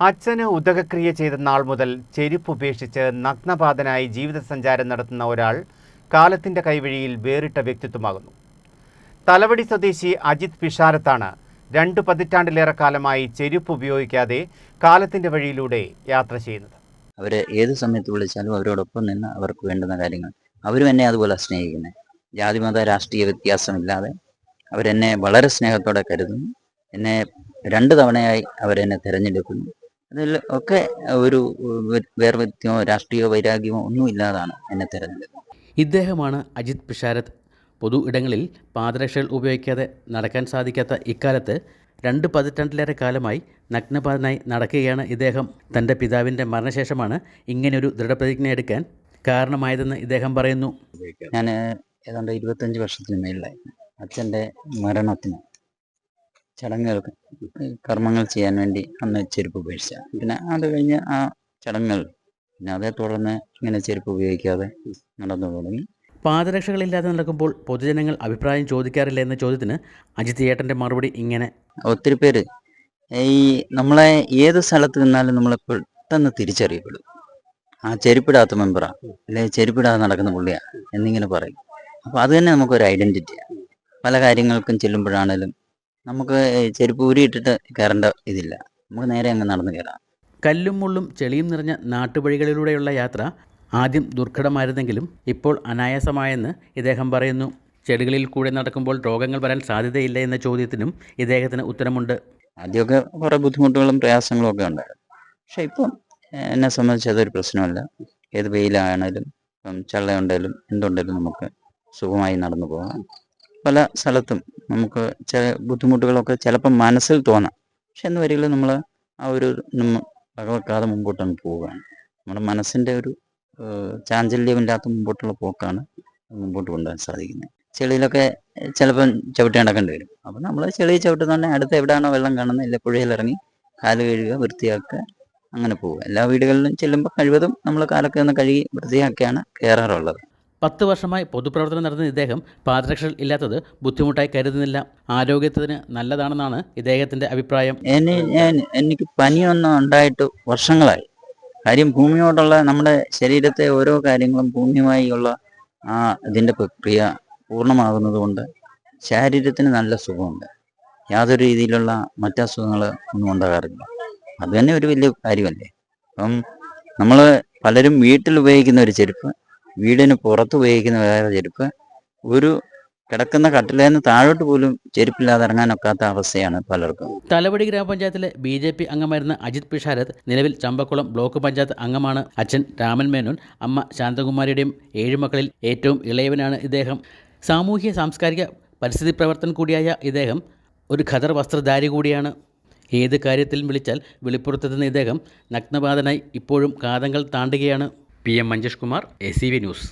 അച്ഛന് ഉദകക്രിയ ചെയ്ത നാൾ മുതൽ ചെരുപ്പ് ഉപേക്ഷിച്ച് നഗ്നപാതനായി ജീവിതസഞ്ചാരം നടത്തുന്ന ഒരാൾ കാലത്തിൻ്റെ കൈവഴിയിൽ വേറിട്ട വ്യക്തിത്വമാകുന്നു. തലവടി സ്വദേശി അജിത് പിഷാരത്താണ് 2 പതിറ്റാണ്ടിലേറെ കാലമായി ചെരുപ്പ് ഉപയോഗിക്കാതെ കാലത്തിൻ്റെ വഴിയിലൂടെ യാത്ര ചെയ്യുന്നത്. അവരെ ഏത് സമയത്ത് വിളിച്ചാലും അവരോടൊപ്പം നിന്ന് അവർക്ക് വേണ്ടുന്ന കാര്യങ്ങൾ അവരും എന്നെ അതുപോലെ സ്നേഹിക്കുന്നത്. ജാതിമത രാഷ്ട്രീയ വ്യത്യാസമില്ലാതെ അവരെന്നെ വളരെ സ്നേഹത്തോടെ കരുതുന്നു. എന്നെ 2 തവണയായി അവരെന്നെ തിരഞ്ഞെടുക്കുന്നു. അതിൽ ഒക്കെ ഒരു വേർവ്യത്യമോ രാഷ്ട്രീയ വൈരാഗ്യമോ ഒന്നുമില്ലാതാണ് എന്നെ തിരഞ്ഞെടുക്കുന്നത്. ഇദ്ദേഹമാണ് അജിത് പിഷാരത്ത്. പൊതു ഇടങ്ങളിൽ പാദരക്ഷകൾ ഉപയോഗിക്കാതെ നടക്കാൻ സാധിക്കാത്ത ഇക്കാലത്ത് 2 പതിറ്റാണ്ടിലേറെ കാലമായി നഗ്നപാതനായി നടക്കുകയാണ് ഇദ്ദേഹം. തൻ്റെ പിതാവിൻ്റെ മരണശേഷമാണ് ഇങ്ങനെയൊരു ദൃഢപ്രതിജ്ഞ എടുക്കാൻ കാരണമായതെന്ന് ഇദ്ദേഹം പറയുന്നു. ഞാൻ ഏതാണ്ട് 25 വർഷത്തിന് മേളിലായി അച്ഛൻ്റെ മരണത്തിന് ചടങ്ങുകൾക്ക് കർമ്മങ്ങൾ ചെയ്യാൻ വേണ്ടി അന്ന് ചെരുപ്പ് ഉപേക്ഷിച്ച. പിന്നെ അത് കഴിഞ്ഞ് ആ ചടങ്ങുകൾ പിന്നെ അതേ തുടർന്ന് ഇങ്ങനെ ചെരുപ്പ് ഉപയോഗിക്കാതെ നടന്നു തുടങ്ങി. പാദരക്ഷകളില്ലാതെ നടക്കുമ്പോൾ പൊതുജനങ്ങൾ അഭിപ്രായം ചോദിക്കാറില്ല എന്ന ചോദ്യത്തിന് അജിത് ചേട്ടൻ്റെ മറുപടി ഇങ്ങനെ: ഒത്തിരി പേര് ഈ നമ്മളെ ഏത് സ്ഥലത്ത് നിന്നാലും നമ്മളെ പെട്ടെന്ന് തിരിച്ചറിയപ്പെടും. ആ ചെരുപ്പിടാത്ത മെമ്പറാ, അല്ലെ ചെരുപ്പിടാതെ നടക്കുന്ന പുള്ളിയാ എന്നിങ്ങനെ പറയും. അപ്പോൾ അത് തന്നെ നമുക്കൊരു ഐഡൻറ്റിറ്റിയാണ്. പല കാര്യങ്ങൾക്കും ചെല്ലുമ്പോഴാണേലും നമുക്ക് ചെരുപ്പ് ഊരിയിട്ടിട്ട് കയറേണ്ട ഇതില്ല, നമുക്ക് നേരെ അങ്ങ് നടന്നു കയറാം. കല്ലും മുള്ളും ചെളിയും നിറഞ്ഞ നാട്ടുവഴികളിലൂടെയുള്ള യാത്ര ആദ്യം ദുർഘടമായിരുന്നെങ്കിലും ഇപ്പോൾ അനായാസമായെന്ന് ഇദ്ദേഹം പറയുന്നു. ചെടികളിൽ കൂടെ നടക്കുമ്പോൾ രോഗങ്ങൾ വരാൻ സാധ്യതയില്ല എന്ന ചോദ്യത്തിനും ഇദ്ദേഹത്തിന് ഉത്തരമുണ്ട്. ആദ്യമൊക്കെ കുറേ ബുദ്ധിമുട്ടുകളും പ്രയാസങ്ങളും ഒക്കെ ഉണ്ടായിരുന്നു. പക്ഷെ ഇപ്പം എന്നെ സംബന്ധിച്ച് അതൊരു പ്രശ്നമല്ല. ഏത് വെയിലാണേലും ഇപ്പം ചള്ളയുണ്ടെങ്കിലും എന്തുണ്ടെങ്കിലും നമുക്ക് സുഖമായി നടന്നു പോകാം. പല സ്ഥലത്തും നമുക്ക് ചില ബുദ്ധിമുട്ടുകളൊക്കെ ചിലപ്പം മനസ്സിൽ തോന്നാം. പക്ഷെ എന്ന് വരികിലും നമ്മൾ ആ ഒരു വകവെക്കാതെ മുമ്പോട്ടങ്ങ് പോവുകയാണ്. നമ്മുടെ മനസ്സിൻ്റെ ഒരു ചാഞ്ചല്യമില്ലാത്ത മുമ്പോട്ടുള്ള പോക്കാണ് മുമ്പോട്ട് കൊണ്ടുപോകാൻ സാധിക്കുന്നത്. ചെളിയിലൊക്കെ ചിലപ്പം ചവിട്ടി നടക്കേണ്ടി വരും. അപ്പം നമ്മൾ ചെളി ചവിട്ടുന്ന അടുത്ത് എവിടെയാണോ വെള്ളം കാണുന്നത് ഇല്ല പുഴയിലിറങ്ങി കാല് കഴുകുക, വൃത്തിയാക്കുക, അങ്ങനെ പോവുക. എല്ലാ വീടുകളിലും ചെല്ലുമ്പോൾ കഴിവതും നമ്മൾ കാലൊക്കെ ഒന്ന് കഴുകി വൃത്തിയാക്കിയാണ് കയറാറുള്ളത്. 10 വർഷമായി പൊതുപ്രവർത്തനം നടത്തുന്ന ഇദ്ദേഹം പാദരക്ഷകൾ ഇല്ലാത്തത് ബുദ്ധിമുട്ടായി കരുതുന്നില്ല. ആരോഗ്യത്തിന് നല്ലതാണെന്നാണ് ഇദ്ദേഹത്തിൻ്റെ അഭിപ്രായം. എനിക്ക് പനിയൊന്നും ഉണ്ടായിട്ട് വർഷങ്ങളായി. കാര്യം ഭൂമിയോടുള്ള നമ്മുടെ ശരീരത്തെ ഓരോ കാര്യങ്ങളും ഭൂമിയുമായി ഉള്ള ആ ഇതിൻ്റെ പ്രക്രിയ പൂർണ്ണമാകുന്നത് കൊണ്ട് ശരീരത്തിന് നല്ല സുഖമുണ്ട്. യാതൊരു രീതിയിലുള്ള മറ്റസുഖങ്ങൾ ഒന്നും ഉണ്ടാകാറില്ല. അത് തന്നെ ഒരു വലിയ കാര്യമല്ലേ. അപ്പം നമ്മൾ പലരും വീട്ടിൽ ഉപയോഗിക്കുന്ന ഒരു ചെരുപ്പ്, വീടിന് പുറത്ത് ഉപയോഗിക്കുന്ന വേറെ ചെരുപ്പ്, ഒരു കിടക്കുന്ന കട്ടിലേന്ന് താഴോട്ട് പോലും ചെരുപ്പില്ലാതെ ഇറങ്ങാനൊക്കാത്ത അവസ്ഥയാണ് പലർക്കും. തലവടി ഗ്രാമപഞ്ചായത്തിലെ BJP അംഗമായിരുന്ന അജിത് പിഷാരത്ത് നിലവിൽ ചമ്പക്കുളം ബ്ലോക്ക് പഞ്ചായത്ത് അംഗമാണ്. അച്ഛൻ രാമൻ മേനോൻ, അമ്മ ശാന്തകുമാരിയുടെയും 7 മക്കളിൽ ഏറ്റവും ഇളയവനാണ് ഇദ്ദേഹം. സാമൂഹ്യ സാംസ്കാരിക പരിസ്ഥിതി പ്രവർത്തകൻ കൂടിയായ ഇദ്ദേഹം ഒരു ഖദർ വസ്ത്രധാരി കൂടിയാണ്. ഏത് കാര്യത്തിലും വിളിച്ചാൽ വെളിപ്പുറത്തെത്തുന്ന ഇദ്ദേഹം നഗ്നപാതനായി ഇപ്പോഴും കാതങ്ങൾ താണ്ടുകയാണ്. PM Manjesh Kumar, ACV news.